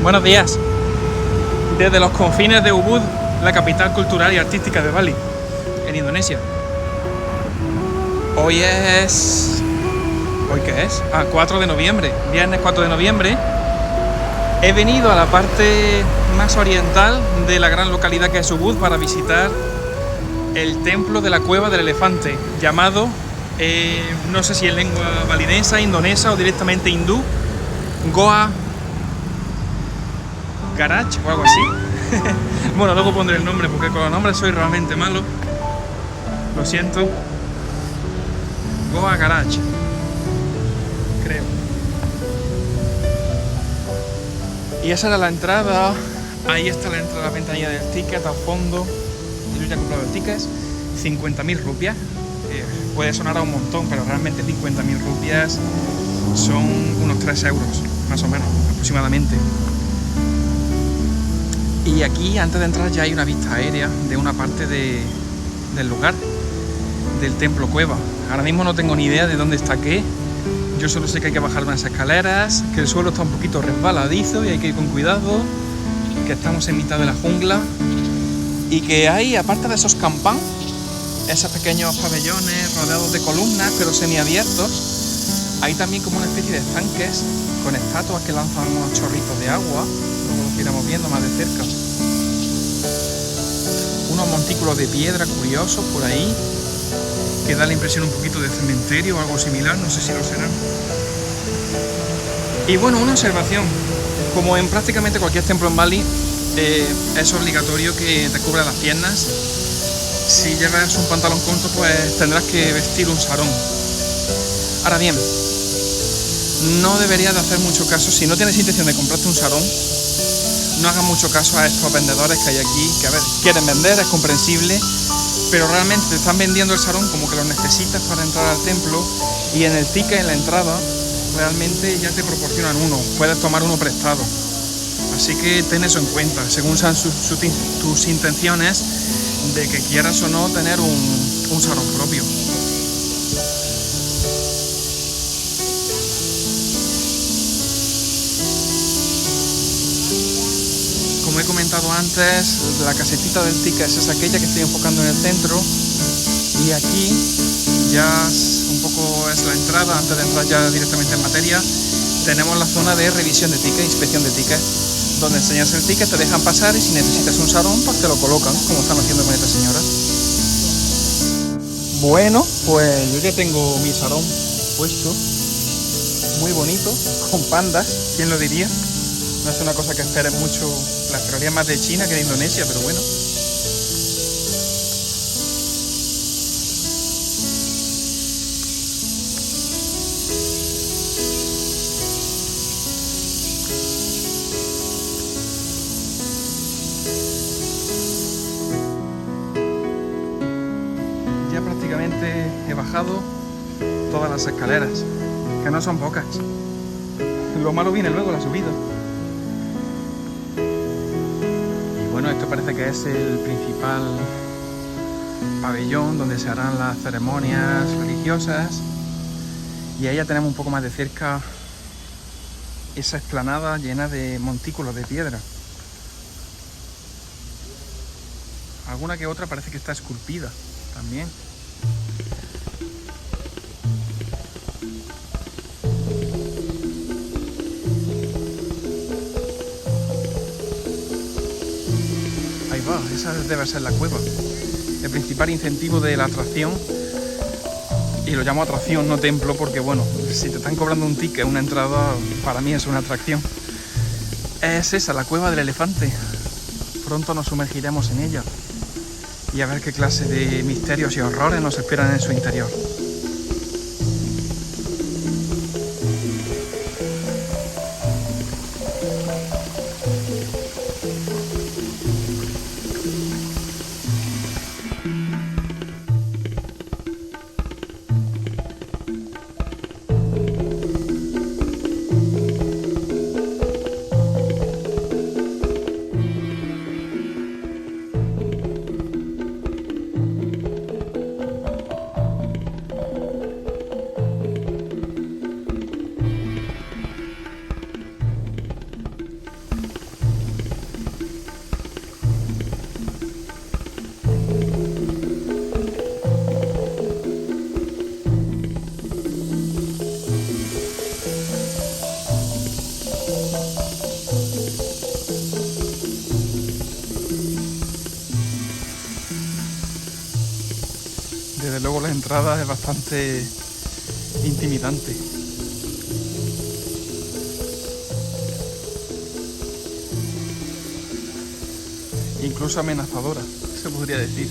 Buenos días. Desde los confines de Ubud, la capital cultural y artística de Bali, en Indonesia. ¿Hoy qué es? 4 de noviembre, viernes 4 de noviembre. He venido a la parte más oriental de la gran localidad que es Ubud para visitar el templo de la cueva del elefante, llamado, no sé si en lengua balinesa, indonesa o directamente hindú, Goa Garage o algo así. Bueno, luego pondré el nombre porque con los nombres soy realmente malo. Lo siento. Goa Garage, creo. Y esa era la entrada. Ahí está la entrada, la ventanilla del ticket al fondo. Yo ya he comprado el ticket. 50.000 rupias. Puede sonar a un montón, pero realmente 50.000 rupias son unos 3 euros, más o menos, aproximadamente. Y aquí, antes de entrar, ya hay una vista aérea de una parte del lugar, del templo cueva. Ahora mismo no tengo ni idea de dónde está qué. Yo solo sé que hay que bajar unas escaleras, que el suelo está un poquito resbaladizo y hay que ir con cuidado, que estamos en mitad de la jungla y que hay, aparte de esos campán, esos pequeños pabellones rodeados de columnas pero semiabiertos, hay también como una especie de estanques con estatuas que lanzan unos chorritos de agua. Luego los iremos viendo más de cerca. Unos montículos de piedra curiosos por ahí, que da la impresión un poquito de cementerio o algo similar, no sé si lo serán. Y bueno, una observación, como en prácticamente cualquier templo en Bali, es obligatorio que te cubra las piernas. Si llevas un pantalón corto, pues tendrás que vestir un sarong. Ahora bien, no deberías de hacer mucho caso, si no tienes intención de comprarte un sarong, no hagas mucho caso a estos vendedores que hay aquí, que a ver, quieren vender, es comprensible, pero realmente te están vendiendo el sarong como que lo necesitas para entrar al templo, y en el ticket, en la entrada, realmente ya te proporcionan uno, puedes tomar uno prestado. Así que ten eso en cuenta, según sean tus intenciones de que quieras o no tener un sarong propio. Como he comentado antes, la casetita del ticket es aquella que estoy enfocando en el centro, y aquí ya un poco es la entrada. Antes de entrar ya directamente en materia, tenemos la zona de revisión de ticket, inspección de ticket, donde enseñas el ticket, te dejan pasar y si necesitas un sarong pues te lo colocan, como están haciendo con esta señora. Bueno, pues yo ya tengo mi sarong puesto, muy bonito, con pandas, ¿quién lo diría? No es una cosa que esperes mucho, la esperaría más de China que de Indonesia, pero bueno. Ya prácticamente he bajado todas las escaleras, que no son pocas. Lo malo viene luego, la subida. Bueno, esto parece que es el principal pabellón donde se harán las ceremonias religiosas, y ahí ya tenemos un poco más de cerca esa explanada llena de montículos de piedra. Alguna que otra parece que está esculpida también. Esa debe ser la cueva, el principal incentivo de la atracción, y lo llamo atracción, no templo, porque bueno, si te están cobrando un ticket, una entrada, para mí es una atracción. Es esa, la cueva del elefante. Pronto nos sumergiremos en ella y a ver qué clase de misterios y horrores nos esperan en su interior. desde luego la entrada es bastante intimidante. Incluso amenazadora, se podría decir.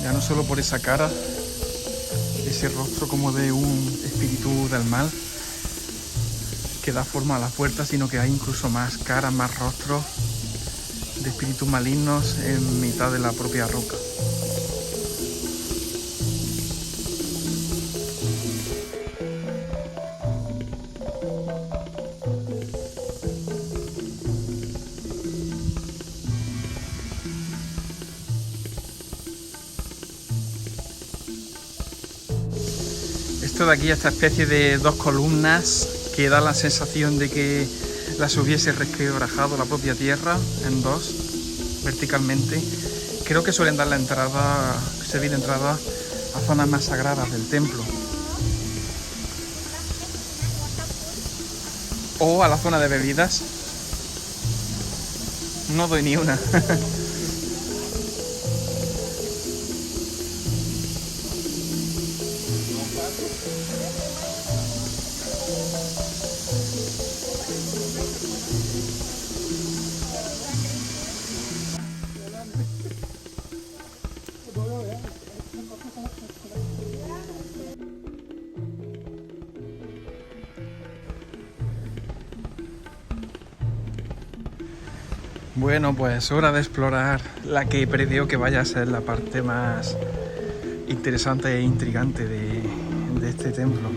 Ya no solo por esa cara, ese rostro como de un espíritu del mal que da forma a la puerta, sino que hay incluso más caras, más rostros de espíritus malignos en mitad de la propia roca. Esto de aquí, esta especie de dos columnas que da la sensación de que las hubiese resquebrajado la propia tierra en dos, verticalmente, creo que suelen dar la entrada, servir de entrada a zonas más sagradas del templo. O a la zona de bebidas. No doy ni una. Bueno, pues hora de explorar la que preveo que vaya a ser la parte más interesante e intrigante de este templo.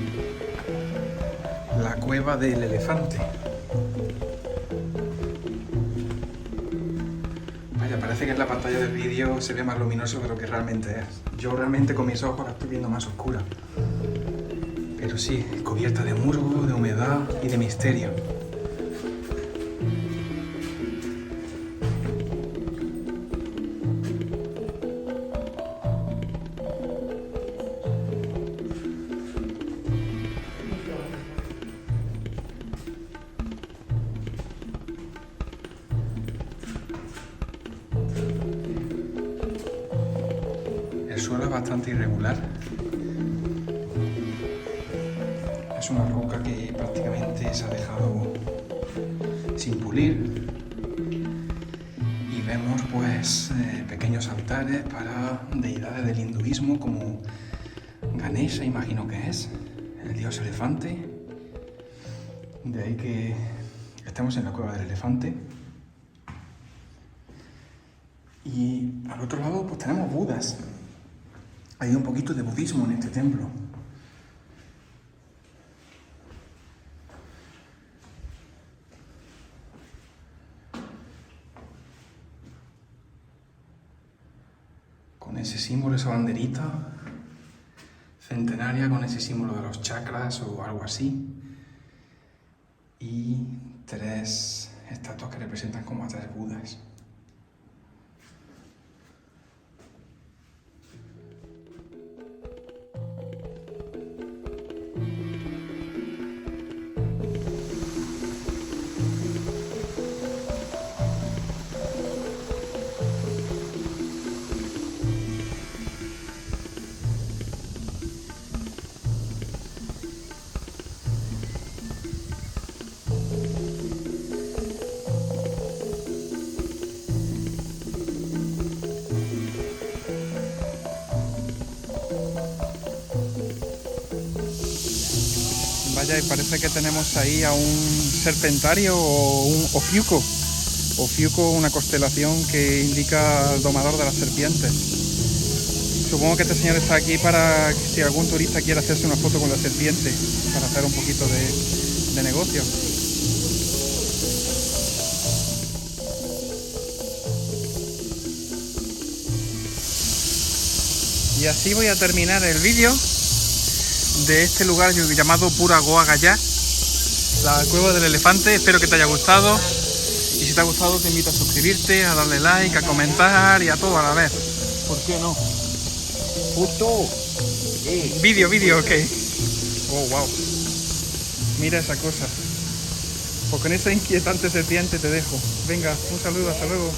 La cueva del elefante. Vaya, parece que en la pantalla del vídeo se ve más luminoso de lo que realmente es. Yo realmente con mis ojos la estoy viendo más oscura. Pero sí, cubierta de musgo, de humedad y de misterio. El suelo es bastante irregular. Es una roca que prácticamente se ha dejado sin pulir. Y vemos pues pequeños altares para deidades del hinduismo como Ganesha, imagino que es, el dios elefante. De ahí que estemos en la cueva del elefante. Y al otro lado pues tenemos Budas. Hay un poquito de budismo en este templo. Con ese símbolo, esa banderita centenaria, con ese símbolo de los chakras o algo así. Y 3 estatuas que representan como a 3 Budas. Vaya, y parece que tenemos ahí a un serpentario o un ofiuco. Ofiuco, una constelación que indica al domador de las serpientes. Supongo que este señor está aquí para que si algún turista quiere hacerse una foto con la serpiente, para hacer un poquito de negocio. Y así voy a terminar el vídeo de este lugar llamado Pura Goa Gaya, la cueva del elefante. Espero que te haya gustado, y si te ha gustado te invito a suscribirte, a darle like, a comentar y a todo a la vez. ¿Por qué no? Puto. Vídeo, ok. Oh, wow. Mira esa cosa. Pues con esa inquietante serpiente te dejo. Venga, un saludo, hasta luego.